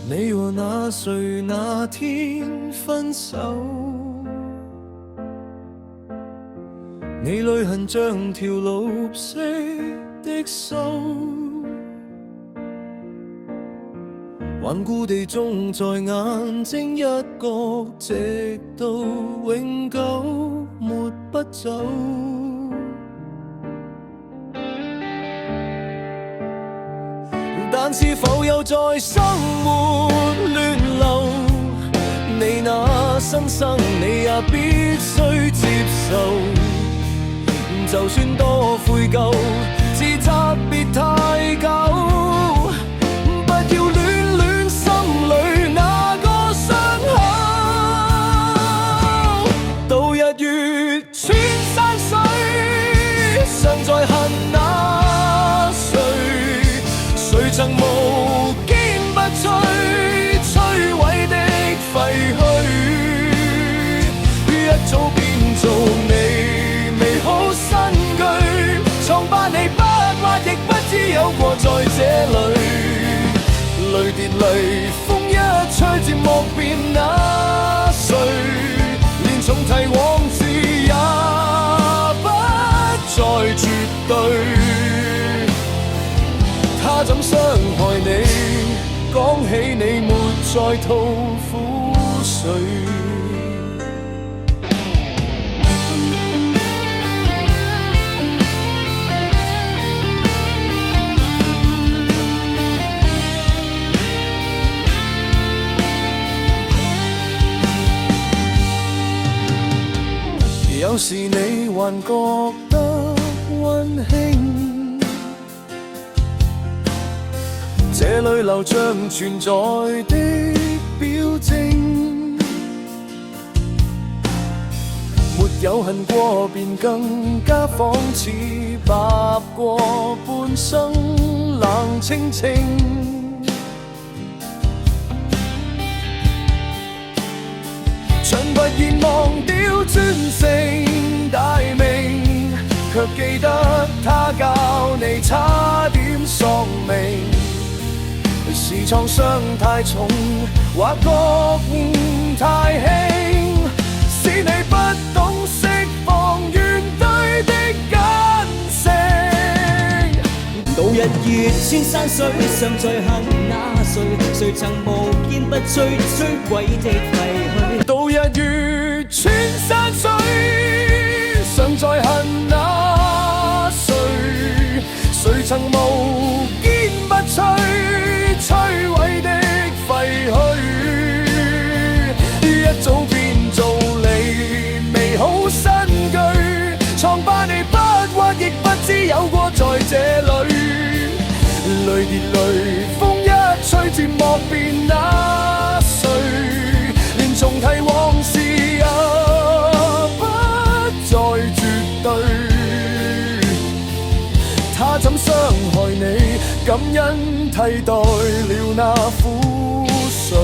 你和那誰那天分手，你淚痕像條綠色的銹，頑固地種在眼睛一角，直到永久抹不走。但是否有在生活亂流？你那新生，你也必須接受。就算多悔疚，自責別太久。不要戀戀心裏那個傷口。度日月穿山水，常在恨那誰。誰曾無堅不摧，摧毀的廢墟，一早變做你美好新居。瘡疤你不挖，亦不知有過在這裏。淚跌淚，風一吹，漸莫辨那誰。連重提往事也不再絕對。他怎傷害你？講起你沒再吐苦水。有時你還覺得溫馨，這裏流像存在的表徵，沒有恨過便更加仿似白過半生冷清清。盡不願忘掉尊姓大名，卻記得他教你差點喪命。是創傷太重，或覺太輕，使你不懂釋放怨懟的根性。度日月穿山水，常在恨那誰。誰曾無堅不摧，摧毀的廢墟。度日月穿山水，常在恨那誰。誰曾無堅不摧，摧毀的廢墟，一早變做你美好新居。瘡疤你不挖，亦不知有過在這裏。淚跌淚，風一吹，漸莫辨那誰。連重提往事也不再絕對。他怎傷害你？感恩替代了那苦水。